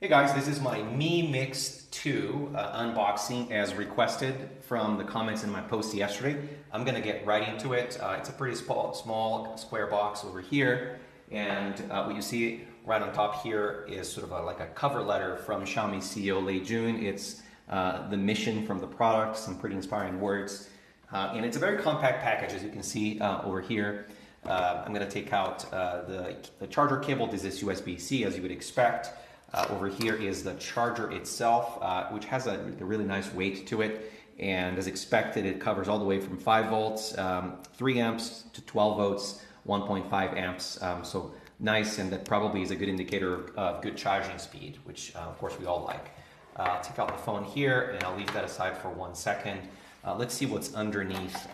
Hey guys, this is my Mi Mix 2 unboxing as requested from the comments in my post yesterday. I'm going to get right into it. It's a pretty small square box over here, and what you see right on top here is sort of like a cover letter from Xiaomi CEO Lei Jun. It's the mission from the product, some pretty inspiring words, and it's a very compact package, as you can see over here. I'm going to take out the charger cable. This is USB-C, as you would expect. Over here is the charger itself, which has a really nice weight to it, and as expected it covers all the way from 5 volts, 3 amps to 12 volts, 1.5 amps, so nice, and that probably is a good indicator of good charging speed, which of course we all like. I'll take out the phone here and I'll leave that aside for 1 second. Let's see what's underneath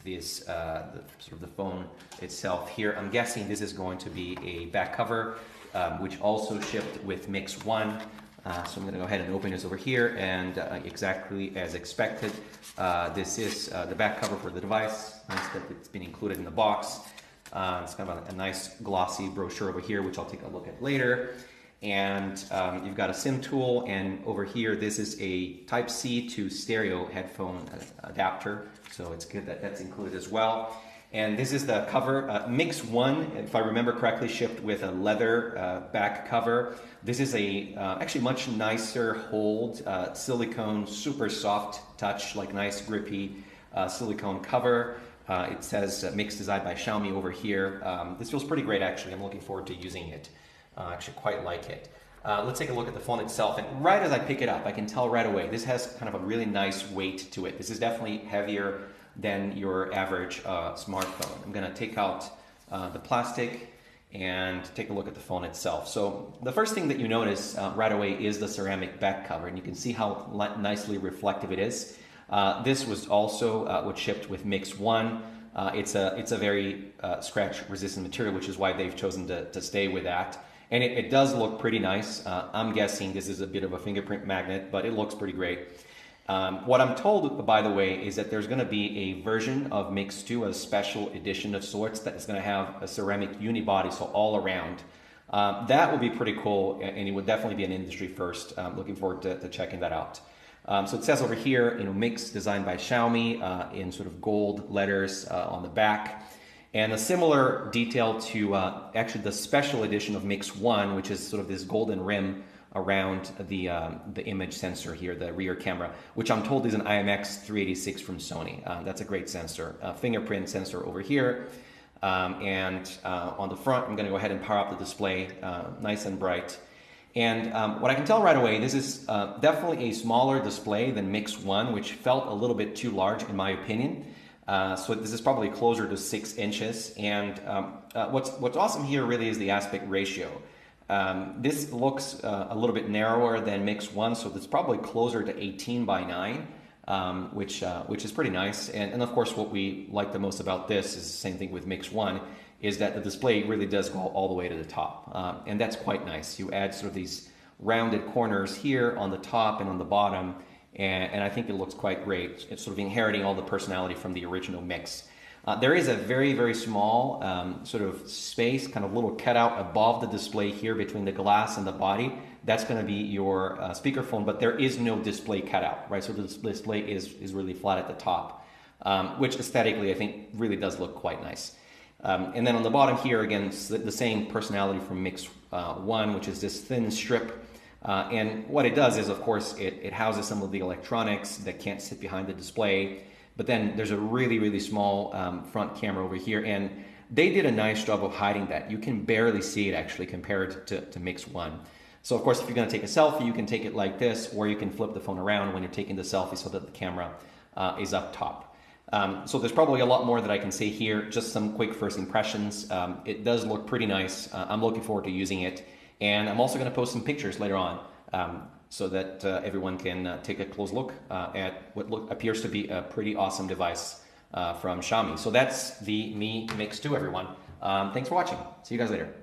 this sort of the phone itself here. I'm guessing this is going to be a back cover, which also shipped with Mix 1. So I'm going to go ahead and open this over here, and exactly as expected, this is the back cover for the device. Nice that it's been included in the box. It's kind of a nice glossy brochure over here, which I'll take a look at later. And you've got a SIM tool, and over here this is a Type-C to stereo headphone adapter, so it's good that that's included as well. And this is the cover. Mix 1, if I remember correctly, shipped with a leather back cover. This is a actually much nicer hold, silicone, super soft touch, like nice grippy silicone cover. It says Mix designed by Xiaomi over here. This feels pretty great, actually. I'm looking forward to using it. I actually quite like it. Let's take a look at the phone itself, and right as I pick it up, I can tell right away this has kind of a really nice weight to it. This is definitely heavier than your average smartphone. I'm going to take out the plastic and take a look at the phone itself. So the first thing that you notice right away is the ceramic back cover, and you can see how nicely reflective it is. This was also what shipped with Mix 1. It's a very scratch resistant material, which is why they've chosen to stay with that. And it does look pretty nice. I'm guessing this is a bit of a fingerprint magnet, but it looks pretty great. What I'm told, by the way, is that there's going to be a version of Mix 2, a special edition of sorts, that is going to have a ceramic unibody, so all around. That will be pretty cool, and it would definitely be an industry first. I'm looking forward to checking that out. So it says over here, Mix designed by Xiaomi in sort of gold letters on the back. And a similar detail to actually the special edition of Mix 1, which is sort of this golden rim around the image sensor here, the rear camera, which I'm told is an IMX386 from Sony. That's a great sensor. Fingerprint sensor over here. And on the front, I'm going to go ahead and power up the display, nice and bright. And what I can tell right away, this is definitely a smaller display than Mix 1, which felt a little bit too large in my opinion. So this is probably closer to 6 inches. And what's awesome here really is the aspect ratio. This looks a little bit narrower than Mix 1, so it's probably closer to 18 by 9, which is pretty nice. And of course, what we like the most about this is the same thing with Mix 1, is that the display really does go all the way to the top. And that's quite nice. You add sort of these rounded corners here on the top and on the bottom, and I think it looks quite great. It's sort of inheriting all the personality from the original Mix. There is a very, very small sort of space, kind of little cutout above the display here between the glass and the body. That's going to be your speakerphone, but there is no display cutout, right? So the display is really flat at the top, which aesthetically I think really does look quite nice. And then on the bottom here, again, the same personality from Mix 1, which is this thin strip. And what it does is, of course, it houses some of the electronics that can't sit behind the display. But then there's a really, really small front camera over here, and they did a nice job of hiding that. You can barely see it actually compared to Mix 1. So of course, if you're going to take a selfie, you can take it like this, or you can flip the phone around when you're taking the selfie so that the camera is up top. So there's probably a lot more that I can say here, just some quick first impressions. It does look pretty nice. I'm looking forward to using it. And I'm also going to post some pictures later on so that everyone can take a close look at what appears to be a pretty awesome device from Xiaomi. So that's the Mi Mix 2, everyone. Thanks for watching. See you guys later.